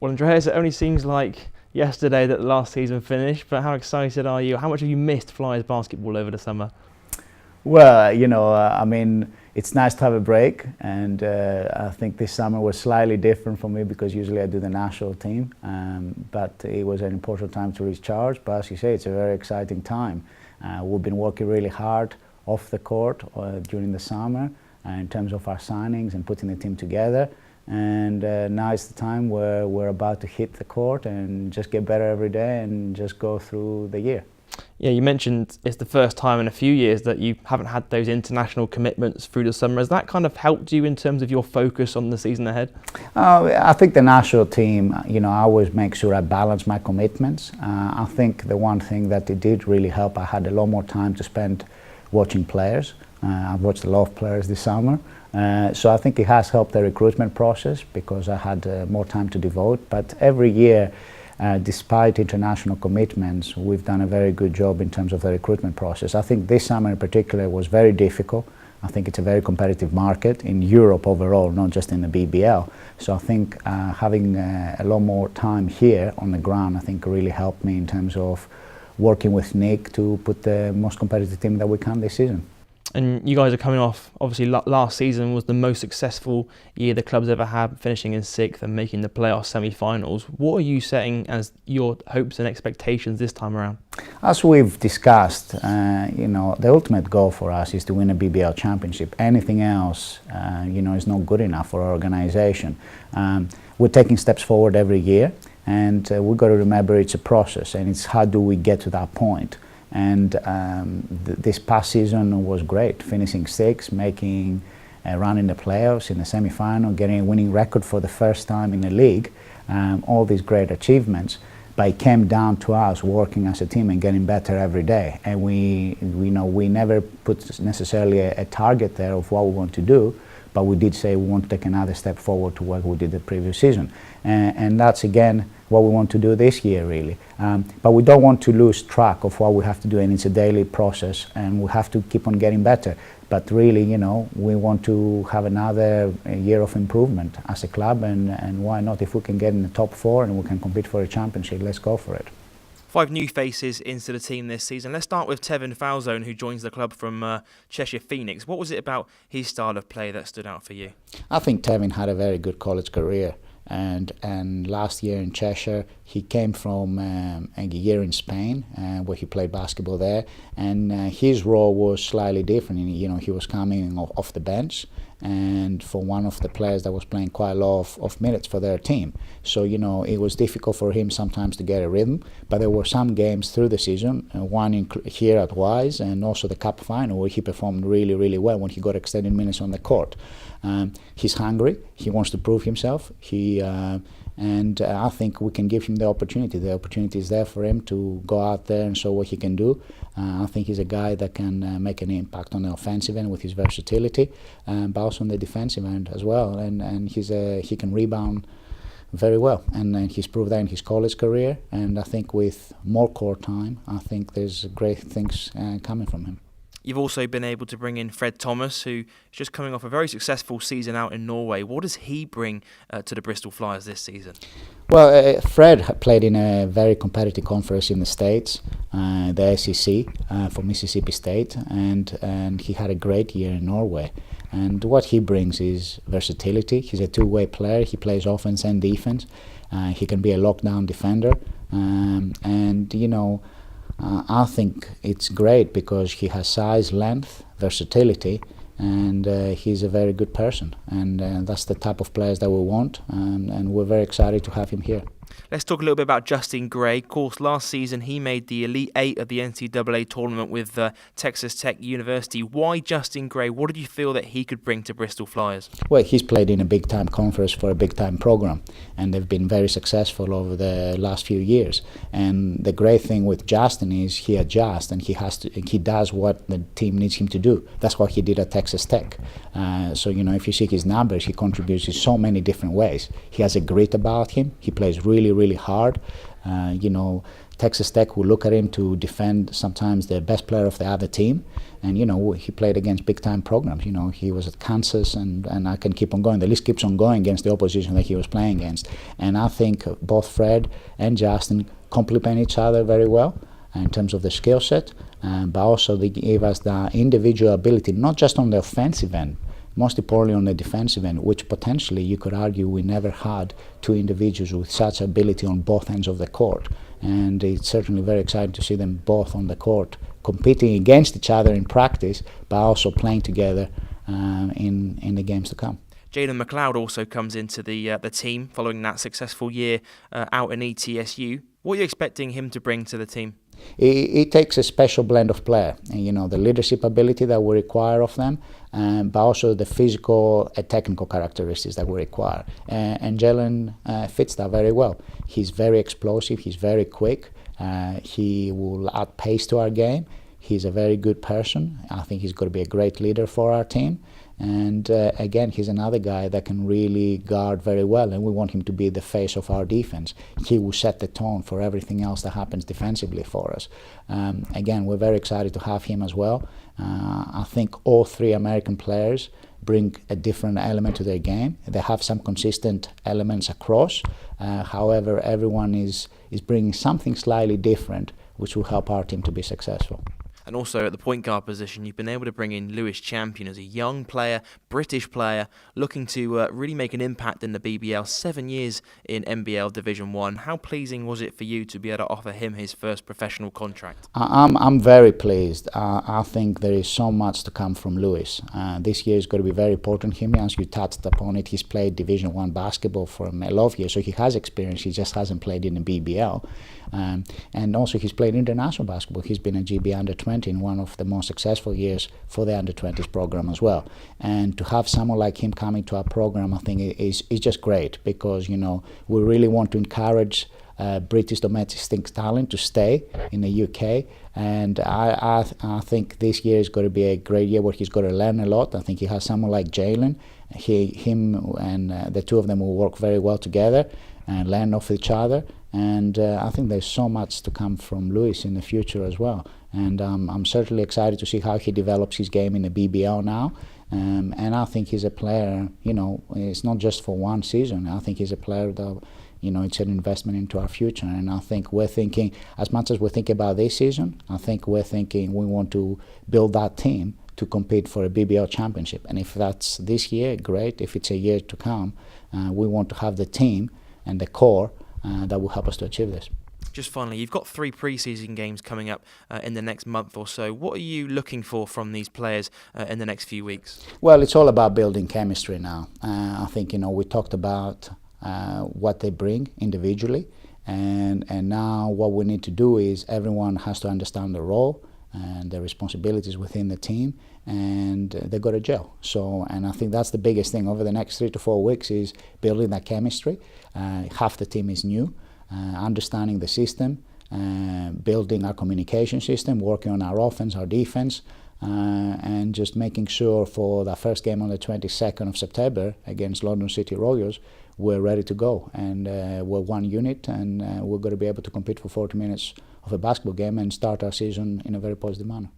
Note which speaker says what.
Speaker 1: Well, Andreas, it only seems like yesterday that the last season finished, but how excited are you? How much have you missed Flyers basketball over the summer?
Speaker 2: Well, it's nice to have a break, and I think this summer was slightly different for me because usually I do the national team, but it was an important time to recharge. But as you say, it's a very exciting time. We've been working really hard off the court during the summer in terms of our signings and putting the team together. And now it's the time where we're about to hit the court and just get better every day and just go through the year.
Speaker 1: Yeah, you mentioned it's the first time in a few years that you haven't had those international commitments through the summer. Has that kind of helped you in terms of your focus on the season ahead?
Speaker 2: I think the national team, I always make sure I balance my commitments. I think the one thing that it did really help, I had a lot more time to spend watching players. I've watched a lot of players this summer. So I think it has helped the recruitment process because I had more time to devote. But every year, despite international commitments, we've done a very good job in terms of the recruitment process. I think this summer in particular was very difficult. I think it's a very competitive market in Europe overall, not just in the BBL. So I think having a lot more time here on the ground, I think really helped me in terms of working with Nick to put the most competitive team that we can this season.
Speaker 1: And you guys are coming off, obviously last season was the most successful year the club's ever had, finishing in 6th and making the playoff semi-finals. What are you setting as your hopes and expectations this time around?
Speaker 2: As we've discussed, the ultimate goal for us is to win a BBL championship. Anything else, is not good enough for our organisation. We're taking steps forward every year, and we've got to remember it's a process, and it's how do we get to that point. And this past season was great, finishing 6th, making a run in the playoffs, in the semi-final, getting a winning record for the first time in the league, all these great achievements. But it came down to us working as a team and getting better every day. And we never put necessarily a target there of what we want to do, but we did say we want to take another step forward to what we did the previous season. And that's again what we want to do this year really. But we don't want to lose track of what we have to do, and it's a daily process and we have to keep on getting better. But really, we want to have another year of improvement as a club, and why not? If we can get in the top 4 and we can compete for a championship, let's go for it.
Speaker 1: 5 new faces into the team this season. Let's start with Tevin Falzone, who joins the club from Cheshire Phoenix. What was it about his style of play that stood out for you?
Speaker 2: I think Tevin had a very good college career. And last year in Cheshire, he came from a year in Spain where he played basketball there, and his role was slightly different. He was coming off the bench, and for one of the players that was playing quite a lot of minutes for their team. So it was difficult for him sometimes to get a rhythm, but there were some games through the season, one here at Wise and also the Cup final, where he performed really, really well when he got extended minutes on the court. He's hungry, he wants to prove himself, and I think we can give him the opportunity. The opportunity is there for him to go out there and show what he can do. I think he's a guy that can make an impact on the offensive end with his versatility, but also on the defensive end as well. And he can rebound very well, and he's proved that in his college career. And I think with more court time, I think there's great things coming from him.
Speaker 1: You've also been able to bring in Fred Thomas, who is just coming off a very successful season out in Norway. What does he bring to the Bristol Flyers this season?
Speaker 2: Well, Fred played in a very competitive conference in the States, the SEC for Mississippi State, and he had a great year in Norway. And what he brings is versatility. He's a two-way player. He plays offense and defense. He can be a lockdown defender, I think it's great because he has size, length, versatility, and he's a very good person. And that's the type of players that we want, and we're very excited to have him here.
Speaker 1: Let's talk a little bit about Justin Gray. Of course, last season he made the Elite 8 of the NCAA tournament with Texas Tech University. Why Justin Gray? What did you feel that he could bring to Bristol Flyers?
Speaker 2: Well, he's played in a big-time conference for a big-time program, and they've been very successful over the last few years. And the great thing with Justin is he adjusts, and he does what the team needs him to do. That's what he did at Texas Tech. So if you see his numbers, he contributes in so many different ways. He has a grit about him. He plays really, really hard. Texas Tech will look at him to defend sometimes the best player of the other team. And, he played against big-time programs. He was at Kansas, and I can keep on going. The list keeps on going against the opposition that he was playing against. And I think both Fred and Justin complement each other very well in terms of the skill set, but also they give us the individual ability, not just on the offensive end, most importantly on the defensive end, which potentially you could argue we never had two individuals with such ability on both ends of the court. And it's certainly very exciting to see them both on the court, competing against each other in practice, but also playing together in the games to come.
Speaker 1: Jalen McLeod also comes into the team following that successful year out in ETSU. What are you expecting him to bring to the team?
Speaker 2: He takes a special blend of player, and, the leadership ability that we require of them, but also the physical and technical characteristics that we require. And Jalen fits that very well. He's very explosive, he's very quick, he will add pace to our game. He's a very good person. I think he's going to be a great leader for our team. And again, he's another guy that can really guard very well, and we want him to be the face of our defense. He will set the tone for everything else that happens defensively for us. Again, we're very excited to have him as well. I think all three American players bring a different element to their game. They have some consistent elements across. However, everyone is bringing something slightly different, which will help our team to be successful.
Speaker 1: And also at the point guard position, you've been able to bring in Lewis Champion as a young player, British player, looking to really make an impact in the BBL. 7 years in NBL Division 1. How pleasing was it for you to be able to offer him his first professional contract?
Speaker 2: I'm very pleased. I think there is so much to come from Lewis. This year is going to be very important for him. As you touched upon it, he's played Division 1 basketball for a lot of years, so he has experience. He just hasn't played in the BBL. And also he's played international basketball. He's been a GB Under-20 in one of the most successful years for the Under-20s program as well. And to have someone like him coming to our program, I think is just great, because we really want to encourage British domestic talent to stay in the UK. And I think this year is going to be a great year where he's going to learn a lot. I think he has someone like Jalen. Him and the two of them will work very well together and learn off each other. And I think there's so much to come from Lewis in the future as well. And I'm certainly excited to see how he develops his game in the BBL now. And I think he's a player, it's not just for one season. I think he's a player that, it's an investment into our future. And I think we're thinking, as much as we're thinking about this season, I think we're thinking we want to build that team to compete for a BBL championship. And if that's this year, great. If it's a year to come, we want to have the team and the core that will help us to achieve this.
Speaker 1: Just finally, you've got 3 pre-season games coming up in the next month or so. What are you looking for from these players in the next few weeks?
Speaker 2: Well, it's all about building chemistry now. I think, we talked about what they bring individually, and now what we need to do is everyone has to understand the role and the responsibilities within the team, and they got to gel. And I think that's the biggest thing over the next 3 to 4 weeks is building that chemistry. Half the team is new, understanding the system, building our communication system, working on our offense, our defense, and just making sure for the first game on the 22nd of September against London City Royals, we're ready to go. And we're one unit, and we're going to be able to compete for 40 minutes of a basketball game and start our season in a very positive manner.